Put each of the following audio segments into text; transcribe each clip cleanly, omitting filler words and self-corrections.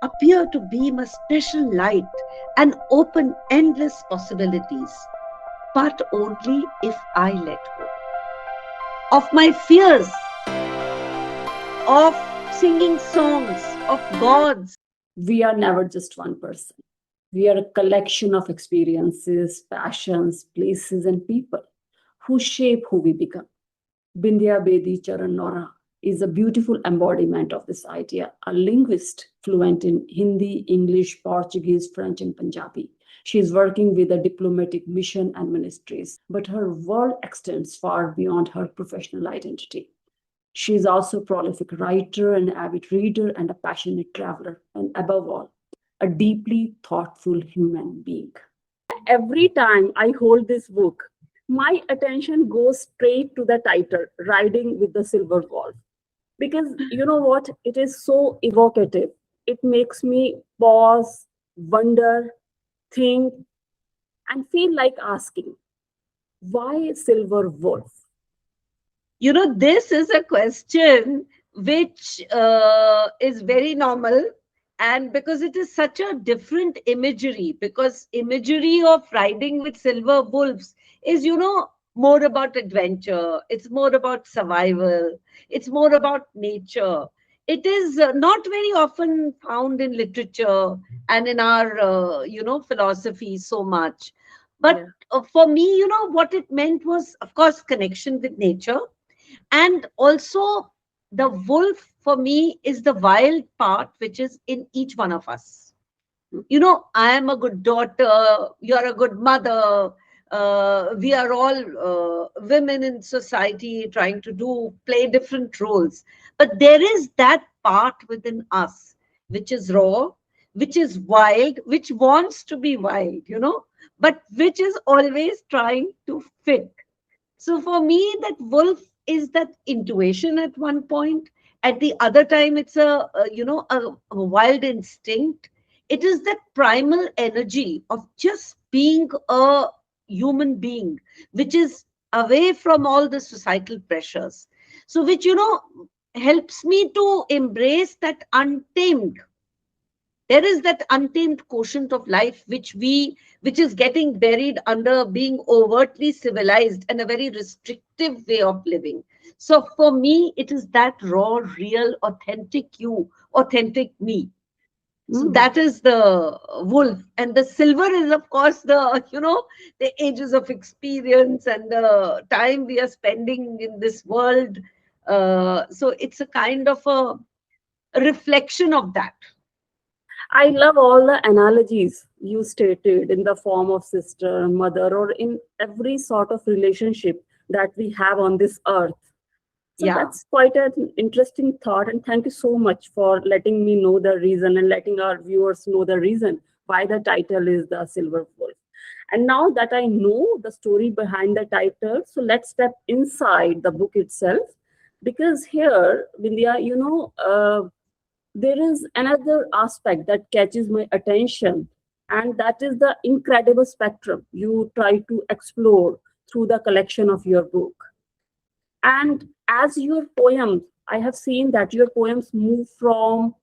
appear to beam a special light and open endless possibilities, but only if I let go of my fears, of singing songs, of gods. We are never just one person. We are a collection of experiences, passions, places, and people who shape who we become. Bindiya Bedi Charan Noronha is a beautiful embodiment of this idea, a linguist fluent in Hindi, English, Portuguese, French, and Punjabi. She is working with a diplomatic mission and ministries, but her world extends far beyond her professional identity. She is also a prolific writer, an avid reader, and a passionate traveler, and above all, a deeply thoughtful human being. Every time I hold this book, my attention goes straight to the title, Riding with the Silver Wolf. Because you know what? It is so evocative. It makes me pause, wonder, think, and feel like asking, why Silver Wolf? This is a question which is very normal. And because it is such a different imagery, because imagery of riding with silver wolves is, more about adventure, it's more about survival, it's more about nature. It is not very often found in literature and in our, philosophy so much. But Yeah. for me, what it meant was, of course, connection with nature. And also, the wolf for me is the wild part which is in each one of us. I am a good daughter, you're a good mother. We are all women in society trying to play different roles. But there is that part within us which is raw, which is wild, which wants to be wild, but which is always trying to fit. So for me, that wolf is that intuition at one point. At the other time, it's a wild instinct. It is that primal energy of just being a human being, which is away from all the societal pressures. So which, helps me to embrace that untamed. There is that untamed quotient of life which is getting buried under being overtly civilized and a very restrictive way of living. So for me, it is that raw, real, authentic you, authentic me. So Mm. that is the wolf. And the silver is, of course, the ages of experience and the time we are spending in this world. So it's a kind of a reflection of that. I love all the analogies you stated in the form of sister, mother, or in every sort of relationship that we have on this earth. So Yeah. that's quite an interesting thought. And thank you so much for letting me know the reason and letting our viewers know the reason why the title is The Silver Wolf. And now that I know the story behind the title, so let's step inside the book itself. Because here, Vindhya, there is another aspect that catches my attention, and that is the incredible spectrum you try to explore through the collection of your book. And as your poems, I have seen that your poems move from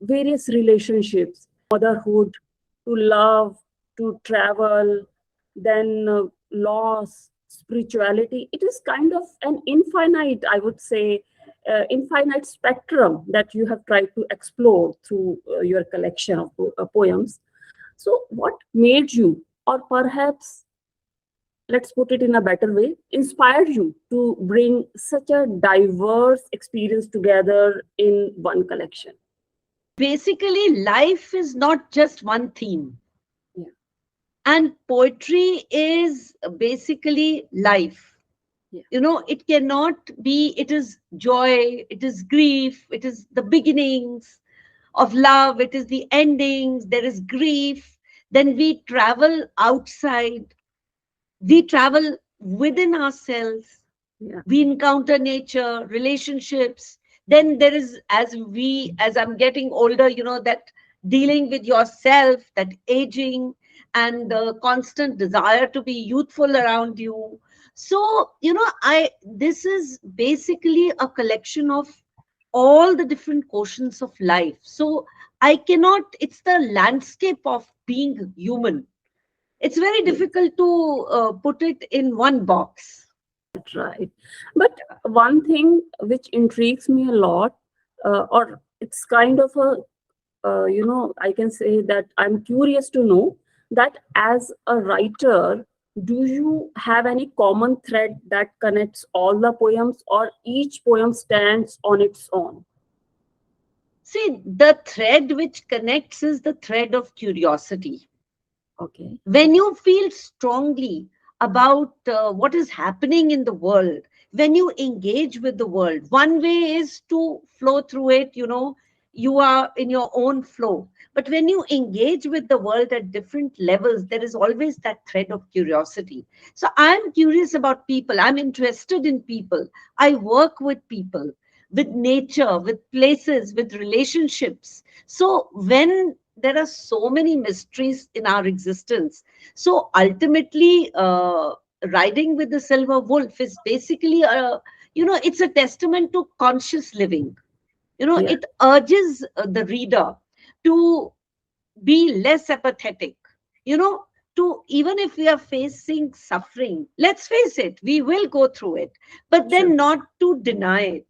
various relationships, motherhood, to love, to travel, then loss, spirituality. It is kind of an infinite, I would say, infinite spectrum that you have tried to explore through your collection of poems. So, what made you, or perhaps let's put it in a better way, inspired you to bring such a diverse experience together in one collection? Basically, life is not just one theme. Yeah. And poetry is basically life. Yeah. It cannot be, it is joy, it is grief, it is the beginnings of love, it is the endings, there is grief. Then we travel outside, we travel within ourselves, Yeah. we encounter nature, relationships. Then there is, as I'm getting older, that dealing with yourself, that aging, and the constant desire to be youthful around you. So I this is basically a collection of all the different quotients of life. So I cannot, it's the landscape of being human. It's very Yes, difficult to put it in one box. right. But one thing which intrigues me a lot, or it's kind of a, I can say that I'm curious to know that as a writer, do you have any common thread that connects all the poems, or each poem stands on its own? See, the thread which connects is the thread of curiosity. Okay. When you feel strongly about what is happening in the world, when you engage with the world, one way is to flow through it, you are in your own flow. But when you engage with the world at different levels, there is always that thread of curiosity. So I'm curious about people, I'm interested in people, I work with people, with nature, with places, with relationships. So when there are so many mysteries in our existence, so ultimately, riding with the silver wolf is basically it's a testament to conscious living. Yeah. It urges the reader to be less apathetic, you know to, even if we are facing suffering, let's face it, we will go through it, but Sure. then not to deny it.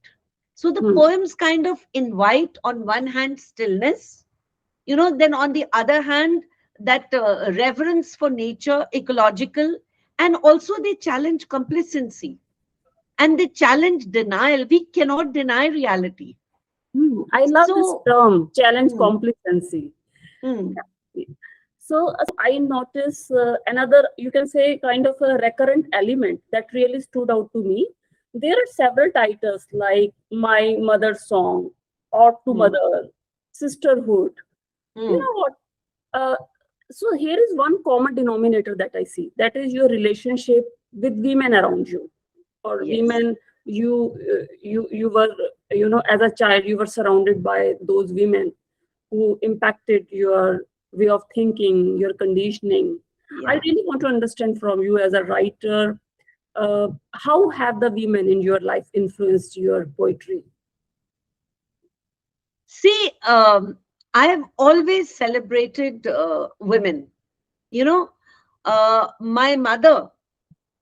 So the Hmm. poems kind of invite, on one hand, stillness, then on the other hand, that reverence for nature, ecological, and also they challenge complacency, and they challenge denial. We cannot deny reality. Hmm. I love this So term, challenge mm, complacency. mm, So I notice another, you can say, kind of a recurrent element that really stood out to me. There are several titles like My Mother's Song, Or to mm, Mother, Sisterhood. You mm, know what? Uh, so here is one common denominator that I see. That is your relationship with women around you, or yes, women you were, as a child you were surrounded by those women who impacted your way of thinking, your conditioning. I yeah. really want to understand from you as a writer, how have the women in your life influenced your poetry? See, I have always celebrated women. You know, my mother,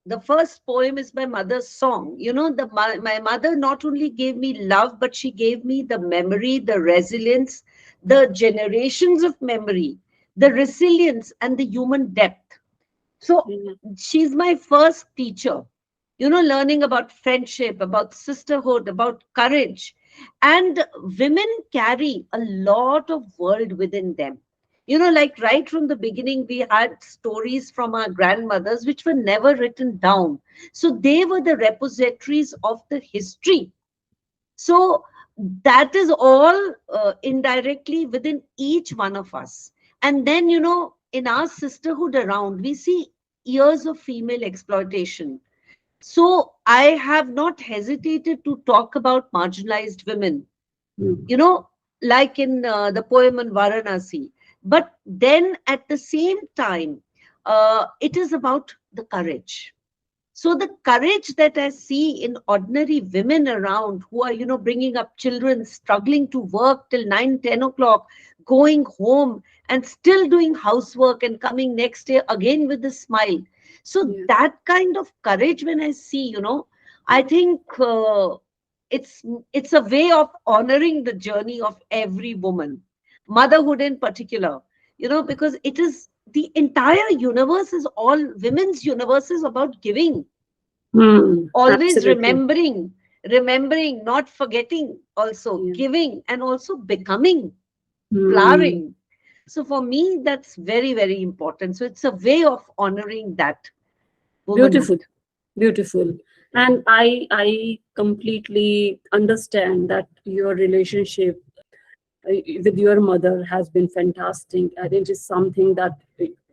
the first poem is my mother's song. My mother not only gave me love, but she gave me the memory, the resilience, the generations of memory, the resilience, and the human depth. So Yeah. she's my first teacher, learning about friendship, about sisterhood, about courage. And women carry a lot of world within them. Like right from the beginning, we had stories from our grandmothers which were never written down. So they were the repositories of the history. So that is all indirectly within each one of us. And then, in our sisterhood around, we see years of female exploitation. So I have not hesitated to talk about marginalized women, Mm. you know, like in the poem on Varanasi. But then at the same time, it is about the courage. So the courage that I see in ordinary women around who are, bringing up children, struggling to work till 9, 10 o'clock, going home and still doing housework and coming next day again with a smile. So Yeah. that kind of courage, when I see, I think it's it's a way of honoring the journey of every woman, motherhood in particular, because it is the entire universe is all women's universe is about giving, Hmm. always Absolutely. remembering, not forgetting, also Yeah. giving, and also becoming, Hmm. flowering. So for me, that's very, very important. So it's a way of honoring that womanhood. Beautiful. Beautiful. And I completely understand that your relationship with your mother has been fantastic, and it is something that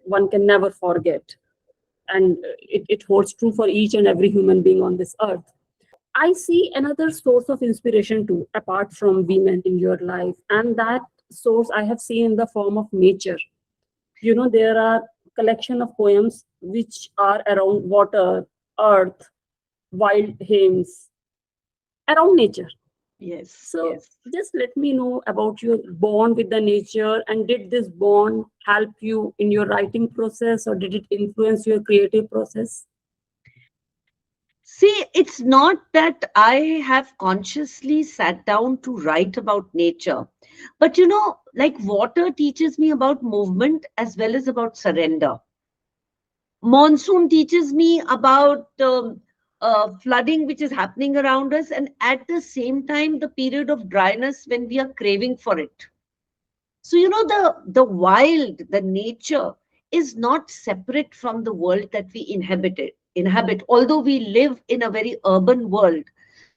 one can never forget, and it holds true for each and every human being on this earth. I see another source of inspiration too, apart from women in your life, and that source I have seen in the form of nature. There are collection of poems which are around water, earth, wild hymns, around nature. Yes, So yes. just let me know about your bond with the nature, and did this bond help you in your writing process, or did it influence your creative process? See, it's not that I have consciously sat down to write about nature, but like water teaches me about movement as well as about surrender. Monsoon teaches me about flooding which is happening around us, and at the same time the period of dryness when we are craving for it. So the wild, the nature is not separate from the world that we inhabit, although we live in a very urban world.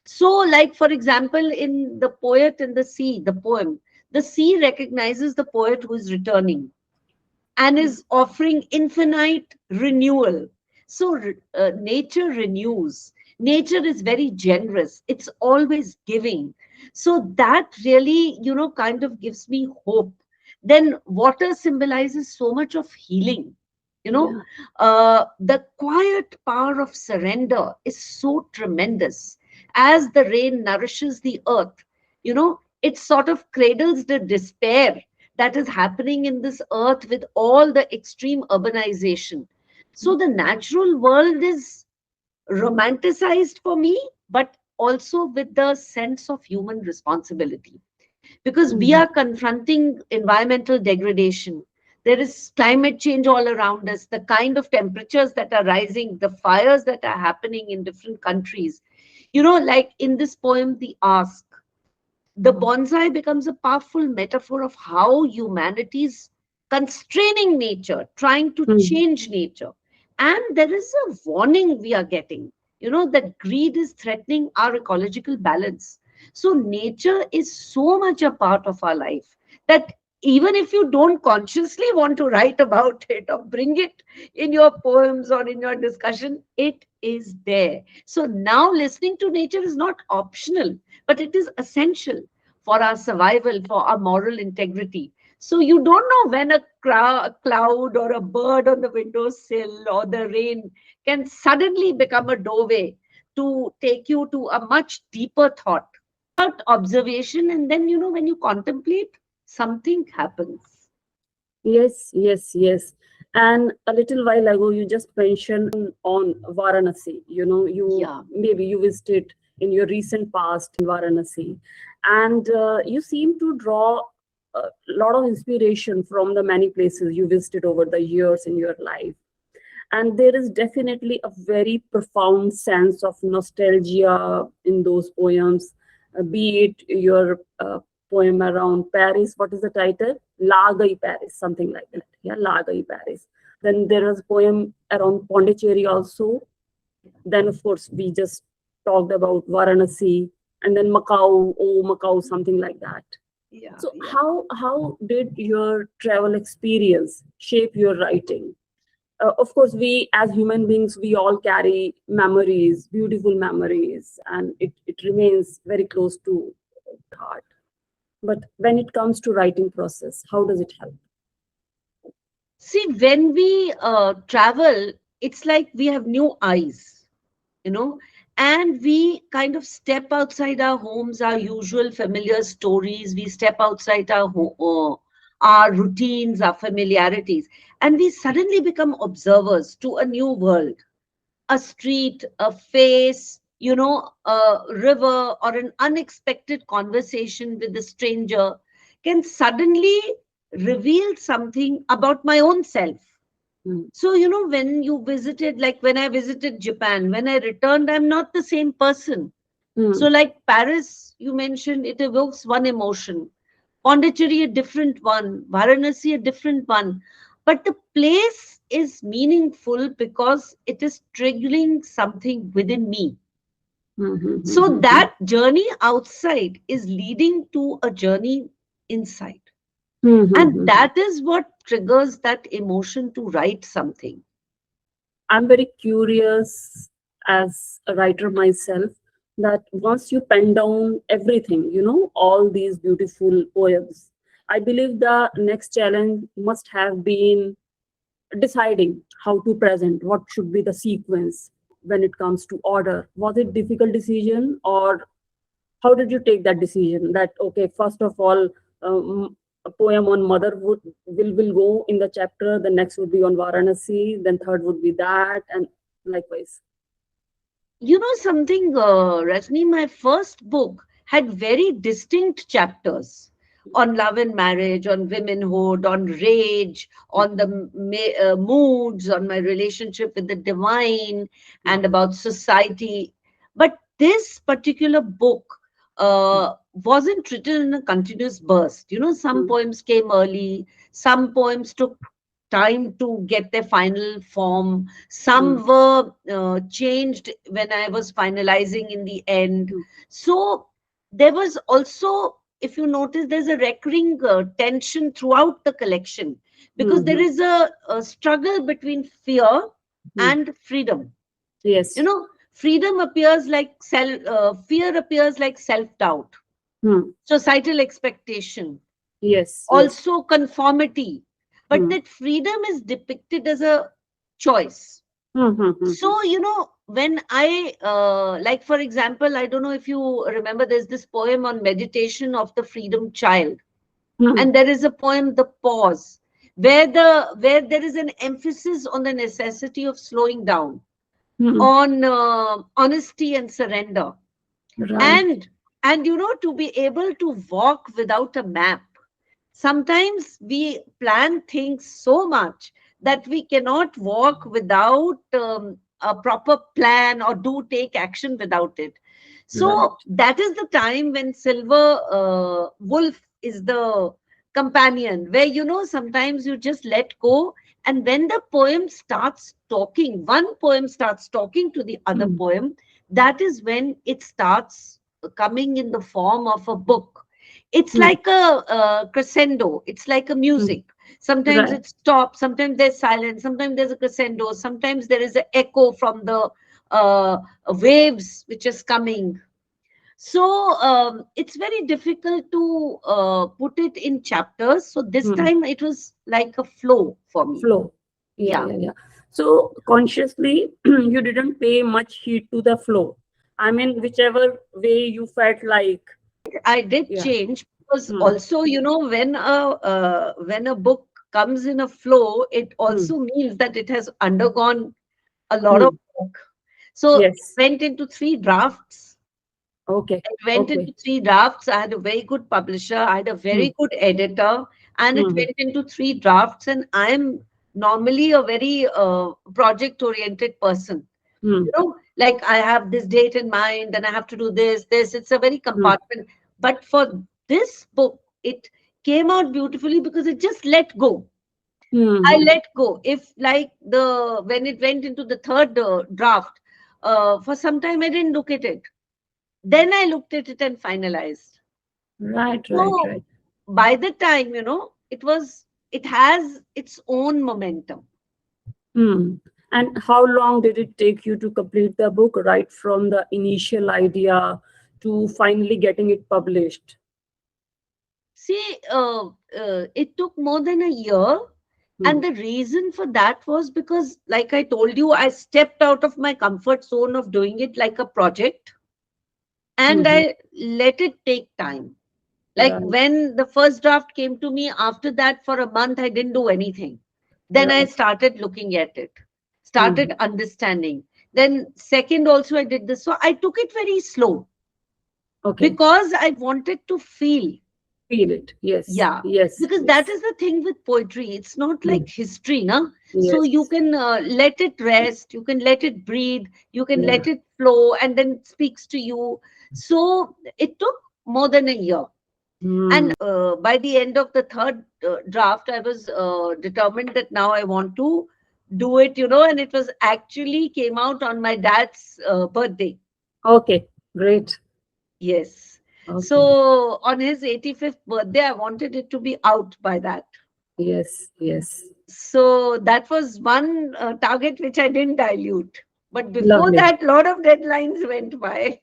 So, like for example, in the poet and the sea, the poem, the sea recognizes the poet who is returning and is offering infinite renewal. So, nature renews. Nature is very generous. It's always giving. So, that really, kind of gives me hope. Then, water symbolizes so much of healing. You know, Yeah. the quiet power of surrender is so tremendous. As the rain nourishes the earth, it sort of cradles the despair that is happening in this earth with all the extreme urbanization. So the natural world is romanticized for me, but also with the sense of human responsibility, because we Mhm. are confronting environmental degradation. There is climate change all around us, the kind of temperatures that are rising, the fires that are happening in different countries. Like in this poem, The Ask, the bonsai becomes a powerful metaphor of how humanity's constraining nature, trying to Mhm. change nature. And there is a warning we are getting, that greed is threatening our ecological balance. So, nature is so much a part of our life that even if you don't consciously want to write about it or bring it in your poems or in your discussion, it is there. So, now listening to nature is not optional, but it is essential for our survival, for our moral integrity. So you don't know when a cloud or a bird on the windowsill or the rain can suddenly become a doorway to take you to a much deeper thought about observation. And then, when you contemplate, something happens. Yes, yes, yes. And a little while ago, you just mentioned on Varanasi. You Yeah, maybe you visited in your recent past in Varanasi, and you seem to draw a lot of inspiration from the many places you visited over the years in your life. And there is definitely a very profound sense of nostalgia in those poems, be it your poem around Paris. What is the title? La Gai Paris, something like that. Yeah, La Gai Paris. Then there was a poem around Pondicherry also. Then of course we just talked about Varanasi, and then Macau, oh Macau, something like that. yeah, So yeah. how did your travel experience shape your writing? Of course, we as human beings, we all carry memories, beautiful memories, and it remains very close to heart. But when it comes to writing process, how does it help? See, when we travel, it's like we have new eyes, you know, and we kind of step outside our homes, our usual familiar stories. We step outside our routines, our familiarities, and we suddenly become observers to a new world, a street, a face, a river, or an unexpected conversation with a stranger can suddenly reveal something about my own self. Mm, So, when you visited, like when I visited Japan, when I returned, I'm not the same person. So, mm, like Paris, you mentioned, it evokes one emotion. Pondicherry, a different one. Varanasi, a different one. But the place is meaningful because it is triggering something within me. mm, mm, mm, So, mm, mm. that journey outside is leading to a journey inside. Hmm, hmm, And hmm, hmm. that is what triggers that emotion to write something. I'm very curious as a writer myself that once you pen down everything, all these beautiful poems, I believe the next challenge must have been deciding how to present, what should be the sequence when it comes to order. Was it difficult decision, or How did you take that decision? That okay, first of all, a poem on motherhood will go in the chapter. The next would be on Varanasi. Then third would be that, and likewise. You know something, Rajni, my first book had very distinct chapters on love and marriage, on womenhood, on rage, on the moods, on my relationship with the divine, and about society. But this particular book wasn't written in a continuous burst. You know, some Mm, poems came early, some poems took time to get their final form. mm, Some were changed when I was finalizing in the end. mm, So there was also, if you notice, there's a recurring tension throughout the collection, because there mm, is a struggle between fear mm. and freedom. You Yes. know, freedom appears like fear appears like self doubt, Mm. societal expectation, Yes. Yes. also conformity. But Mm. that freedom is depicted as a choice. Mm, mm, mm, mm, So, you know, when I, like, for example, I don't know if you remember, there's this poem on meditation of the freedom child. mm, And there is a poem, The Pause, where there is an emphasis on the necessity of slowing down, mm. on honesty and surrender. Right. And you know, to be able to walk without a map. Sometimes we plan things so much that we cannot walk without a proper plan, or do take action without it. Right. So that is the time when Silver Wolf is the companion, where, you know, sometimes you just let go. And when the poem starts talking, one poem starts talking to the other Mm, poem, that is when it starts coming in the form of a book. It's mm, like a crescendo, it's like a mm. music. Sometimes Right. it stops, sometimes there's silence, sometimes there's a crescendo, sometimes there is an echo from the waves which is coming. So it's very difficult to put it in chapters. So this Mm. time it was like a flow for me. Flow. Yeah, Yeah. yeah, yeah. So consciously, you didn't pay much heed to the flow. I mean, whichever way you felt like. I did Yeah. change, because Mm, also, you know, when a book comes in a flow, it mm, also means that it has undergone a lot of mm. work. So it Yes. went into three drafts. Okay. It went Okay. into three drafts. I had a very good publisher. I had a Mm, very good editor, and it mm, went into three drafts. And I'm normally a very project-oriented person. mm, You know, like, I have this date in mind, and I have to do this. It's a very mm, compartment. But for this book, it came out beautifully because it just let go. I mm. let go. If, like, the when it went into the third draft, for some time I didn't look at it. Then I looked at it and finalized. Right, right, So right. by the time, you know, it has its own momentum. Mm. And how long did it take you to complete the book, right from the initial idea to finally getting it published? See, it took more than a year. And Mm, the reason for that was because, like I told you, I stepped out of my comfort zone of doing it like a project, and mhm. I let it take time. Like, Right, when the first draft came to me, after that, for a month, I didn't do anything. Then I right. started looking at it, started Mhm. understanding. Then, second, also, I did this. So I took it very slow, Okay. because I wanted to feel. Feel it. Yes, Yeah, yes, because that yes. is the thing with poetry. It's not Mm. like history, no? So you Yes. can let it rest, you can let it breathe, you can Yeah. let it flow, and then it speaks to you. So it took more than a year. And Mm. by the end of the third draft, I was determined that now I want to do it, you know, and it was actually came out on my dad's birthday. Okay. Great. Yes. Okay. So on his 85th birthday, I wanted it to be out by that. Yes. Yes. So that was one target which I didn't dilute. But before Lovely. that, a lot of deadlines went by.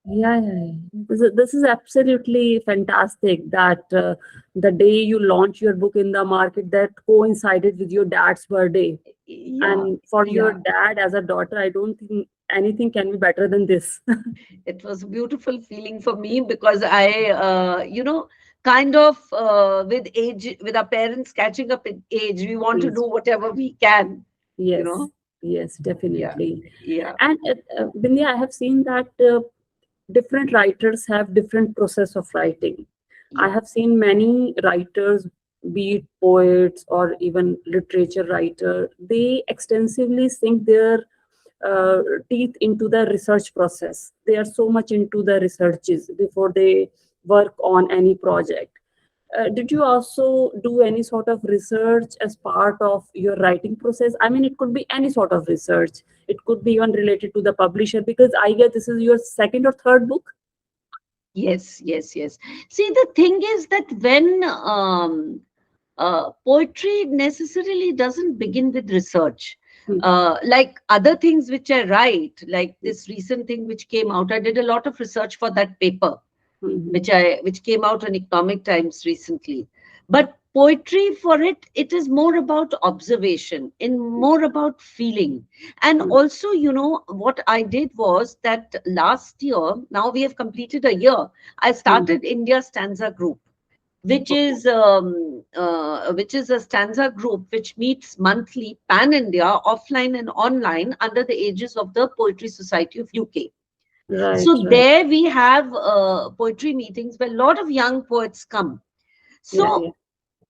Yeah, yeah, yeah. This is absolutely fantastic that the day you launch your book in the market that coincided with your dad's birthday. Yeah, And for your yeah, dad as a daughter, I don't think anything can be better than this. It was a beautiful feeling for me because I, kind of with age, with our parents catching up in age, we want to Yes, do whatever we can, you yes, know. yes, Yeah, definitely. yeah, And Bindiya, I have seen that different writers have different process of writing. I yeah. have seen many writers, be it poets or even literature writer, they extensively sink their uh, teeth into the research process. They are so much into the researches before they work on any project. Did you also do any sort of research as part of your writing process? I mean, it could be any sort of research. It could be even related to the publisher, because I guess this is your second or third book. Yes, yes, yes. See, the thing is that when poetry necessarily doesn't begin with research. Hmm. Like other things which I write, like this recent thing which came out, I did a lot of research for that paper, Hmm. which came out on Economic Times recently. But poetry for it is more about observation and more about feeling. And Hmm. also, what I did was that last year, now we have completed a year, I Hmm. started India Stanza Group, Okay. which is a stanza group which meets monthly pan India, offline and online, under the aegis of the Poetry Society of UK. Right, So right. there we have poetry meetings where a lot of young poets come. Yeah, So yeah.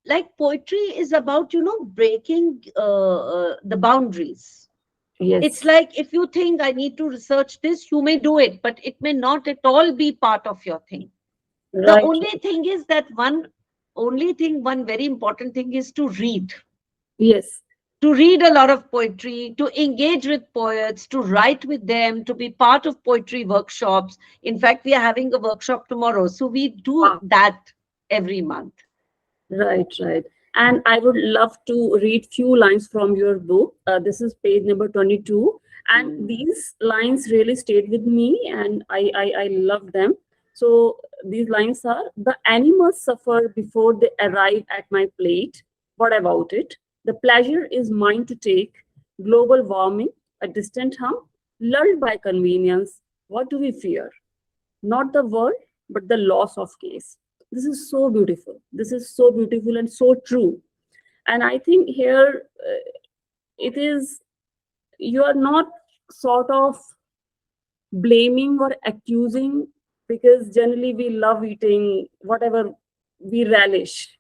like poetry is about breaking the boundaries. It's Yes. like if you think I need to research this, you may do it, but it may not at all be part of your thing. The Right, only right. thing is that one very important thing is Yes. to read a lot of poetry, to engage with poets, to write with them, to be part of poetry workshops. In fact, we are having a workshop tomorrow, so we do Wow. that every month. Right, right. And I would love to read few lines from your book. This is page number 22. And Mm. these lines really stayed with me, and I love them. So these lines are: the animals suffer before they arrive at my plate. What about it? The pleasure is mine to take. Global warming, a distant hum, lulled by convenience. What do we fear? Not the world, but the loss of case. This is so beautiful. This is so beautiful and so true. And I think here it is, you are not sort of blaming or accusing, because generally we love eating whatever we relish.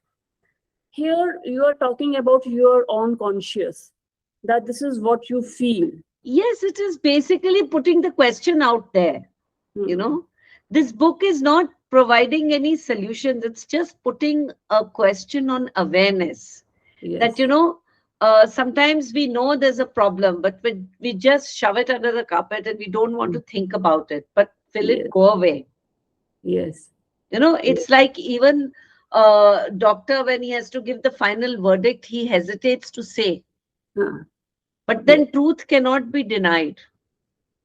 Here you are talking about your own conscious, that this is what you feel. Yes, it is basically putting the question out there. You Hmm. know, this book is not providing any solutions, it's just putting a question on awareness. That Yes. sometimes we know there's a problem, but we just shove it under the carpet and we don't want Hmm. to think about it, but will it Yes. go away? Yes. It's like even doctor, when he has to give the final verdict, he hesitates to say, Huh. but Yes. then truth cannot be denied.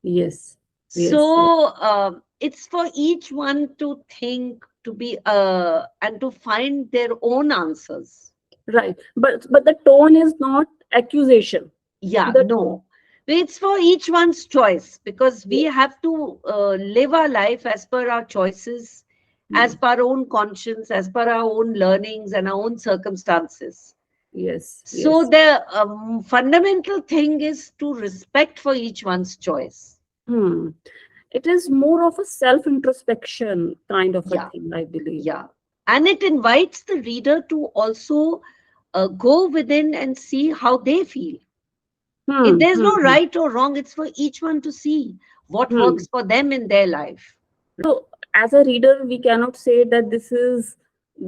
Yes. Yes. Yes. So it's for each one to think, to be and to find their own answers. Right. But the tone is not accusation. Yeah, The no, it's for each one's choice, because we Yes. have to live our life as per our choices, as Hmm. per our own conscience, as per our own learnings and our own circumstances. Yes. So Yes. the fundamental thing is to respect for each one's choice. Hmm. It is more of a self introspection kind of a Yeah, thing, I believe. yeah. And it invites the reader to also go within and see how they feel. Hmm. There's Hmm. no Hmm. right or wrong, it's for each one to see what Hmm. works for them in their life. So, as a reader, we cannot say that this is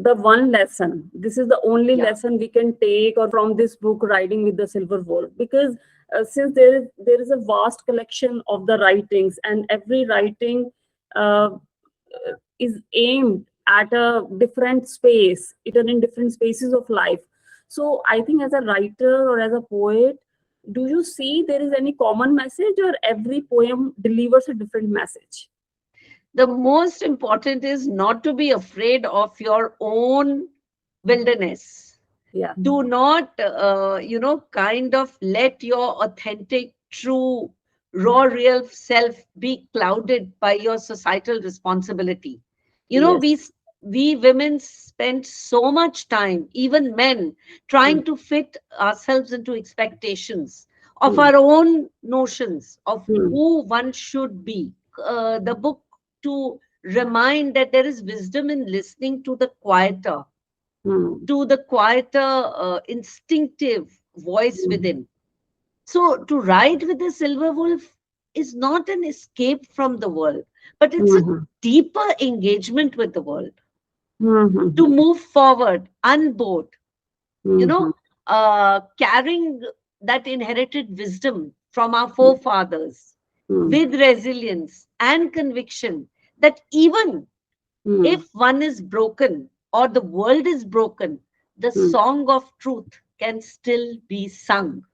the one lesson. This is the only Yeah. lesson we can take or from this book, Riding with the Silver Wolf, because since there is a vast collection of the writings, and every writing uh, is aimed at a different space, it is in different spaces of life. So, I think as a writer or as a poet, do you see there is any common message, or every poem delivers a different message? The most important is not to be afraid of your own wilderness. Yeah. Do not, kind of let your authentic, true raw real self be clouded by your societal responsibility. You know, Yes. we women spend so much time, even men, trying Hmm. to fit ourselves into expectations of Hmm. our own notions of Hmm. who one should be. The book to remind that there is wisdom in listening Hmm. to the quieter, instinctive voice Hmm. within. So, to ride with the silver wolf is not an escape from the world, but it's a Hmm. deeper engagement with the world. Hmm. To Hmm. move forward, unboard, you Hmm. know, carrying that inherited wisdom from our Hmm. forefathers Hmm. with resilience and conviction that even Hmm. if one is broken or the world is broken, the Hmm. song of truth can still be sung.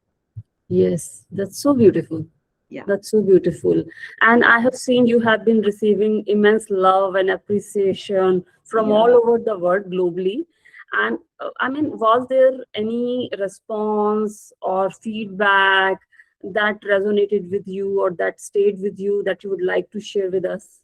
Yes, that's so beautiful. Yeah, That's so beautiful. And yeah, I have seen you have been receiving immense love and appreciation from all yeah. over the world globally. And I mean, was there any response or feedback that resonated with you or that stayed with you that you would like to share with us?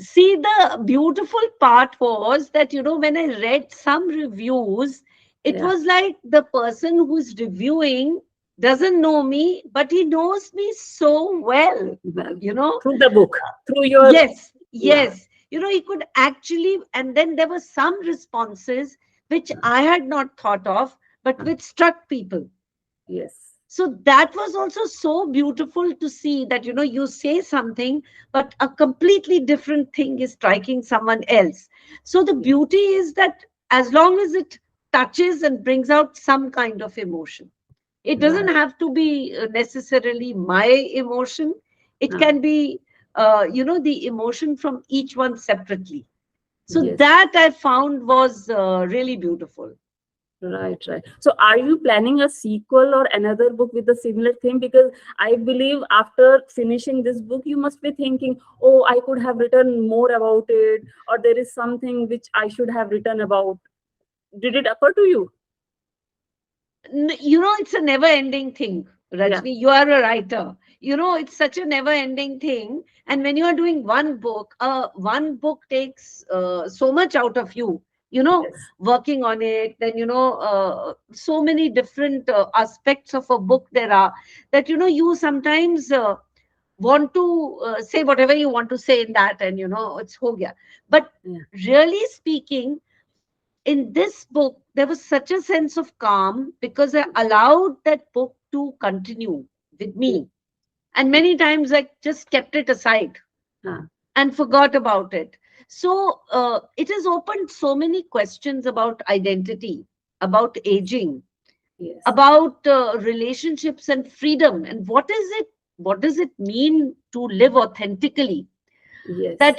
See, the beautiful part was that, when I read some reviews, it Yeah. was like the person who's reviewing doesn't know me, but he knows me so well. Well, You know, through the book, through your, yes, yeah. yes. He could actually, and then there were some responses which I had not thought of, but which struck people. Yes. So that was also so beautiful to see that, you say something, but a completely different thing is striking someone else. So the Yes. beauty is that as long as it touches and brings out some kind of emotion, it doesn't Right. have to be necessarily my emotion. It Ah, can be, the emotion from each one separately. So yes. that I found was really beautiful. Right, right. So, are you planning a sequel or another book with a similar theme? Because I believe after finishing this book, you must be thinking, oh, I could have written more about it, or there is something which I should have written about. Did it occur to you? It's a never ending thing, Yeah. Rajni. You are a writer. It's such a never ending thing. And when you are doing one book takes so much out of you, Yes. working on it. Then, so many different aspects of a book there are that, you sometimes want to say whatever you want to say in that, and, it's ho gaya. But Yeah. really speaking, in this book, there was such a sense of calm because I allowed that book to continue with Yeah. me. And many times I just kept it aside Ah, and forgot about it. So it has opened so many questions about identity, about aging, yes. about relationships and freedom. And what does it mean to live authentically? Yes. That,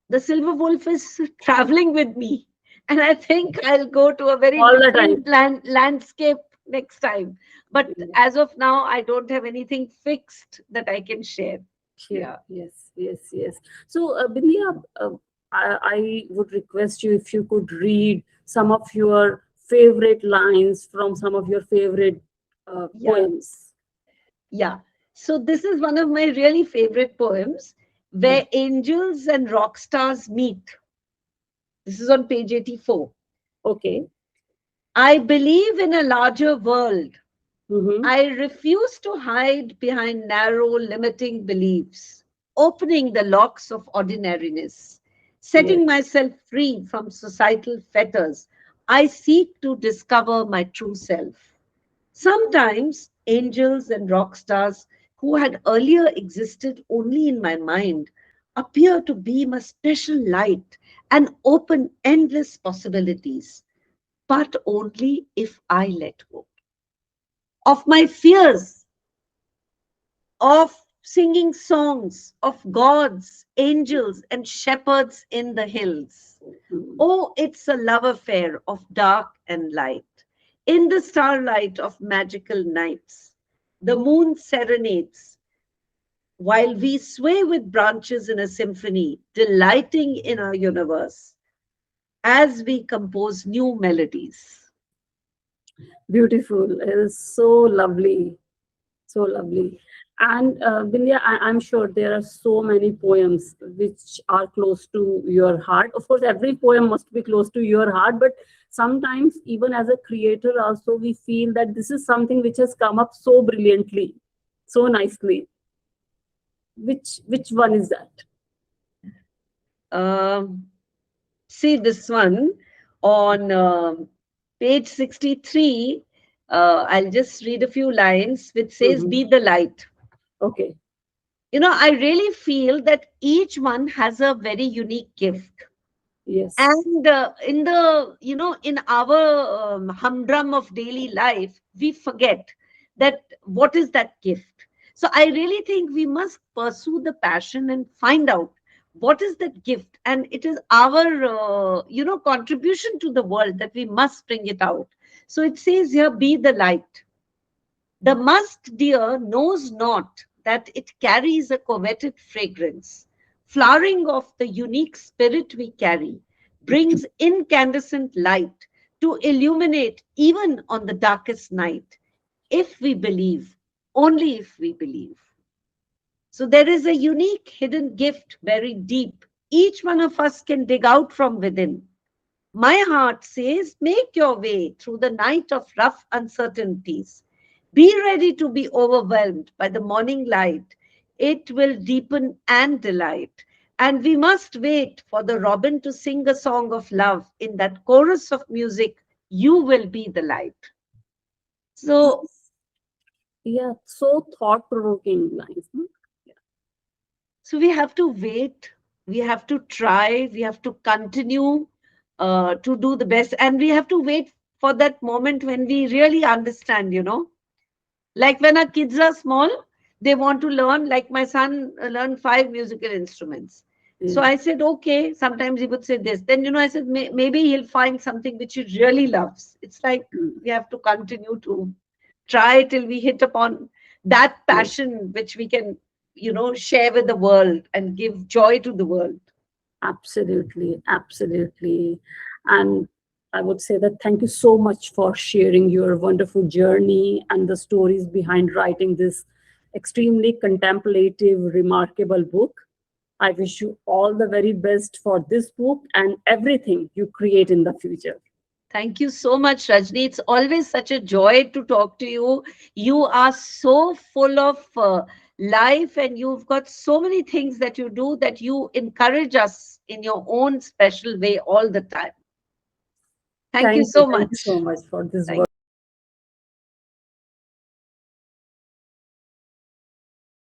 the silver wolf is traveling with me. And I think I'll go to a very All the time. different landscape next time. But Yeah. as of now, I don't have anything fixed that I can share. Sure. Yeah. Yes. Yes. Yes. So, Bindiya, I would request you if you could read some of your favorite lines from some of your favorite Yeah. poems. Yeah. So this is one of my really favorite poems, Yeah. Where Angels and Rock Stars Meet. This is on page 84. Okay. I believe in a larger world. Mm-hmm. I refuse to hide behind narrow, limiting beliefs, opening the locks of ordinariness, Yes. setting myself free from societal fetters. I seek to discover my true self. Sometimes angels and rock stars who had earlier existed only in my mind appear to beam a special light and open endless possibilities, but only if I let go of my fears, of singing songs of gods, angels, and shepherds in the hills. Mm. Oh, it's a love affair of dark and light. In the starlight of magical nights, the moon serenades while we sway with branches in a symphony, delighting in our universe as we compose new melodies. Beautiful. It is so lovely. So lovely. And Bindiya, I'm sure there are so many poems which are close to your heart. Of course, every poem must be close to your heart, but sometimes, even as a creator, also we feel that this is something which has come up so brilliantly, so nicely. Which one is that? Um, See this one on page 63. I'll just read a few lines which says, Mhm. "Be the light." Okay. I really feel that each one has a very unique gift. Yes. And in our humdrum of daily life, we forget that what is that gift. So I really think we must pursue the passion and find out what is that gift, and it is our contribution to the world that we must bring it out. So it says here, "Be the light." The musk deer knows not that it carries a coveted fragrance. Flowering of the unique spirit we carry brings incandescent light to illuminate even on the darkest night, if we believe, only if we believe. So there is a unique hidden gift buried deep. Each one of us can dig out from within. My heart says, make your way through the night of rough uncertainties. Be ready to be overwhelmed by the morning light. It will deepen and delight. And we must wait for the robin to sing a song of love in that chorus of music. You will be the light. So, Yeah, so thought-provoking lines. Hmm? so we have to wait. We have to try. We have to continue to do the best. And we have to wait for that moment when we really understand. Like when our kids are small, they want to learn, like my son learned 5 musical instruments. So Yeah. I said, okay, sometimes he would say this. Then, I said, maybe he'll find something which he really loves. It's like Mm. we have to continue to try till we hit upon that Yeah. passion which we can, share with the world and give joy to the world. Absolutely, absolutely. And I would say that thank you so much for sharing your wonderful journey and the stories behind writing this extremely contemplative, remarkable book. I wish you all the very best for this book and everything you create in the future. Thank you so much, Rajni. It's always such a joy to talk to you. You are so full of life, and you've got so many things that you do that you encourage us in your own special way all the time. Thank you so Thank you much. so much for this Thank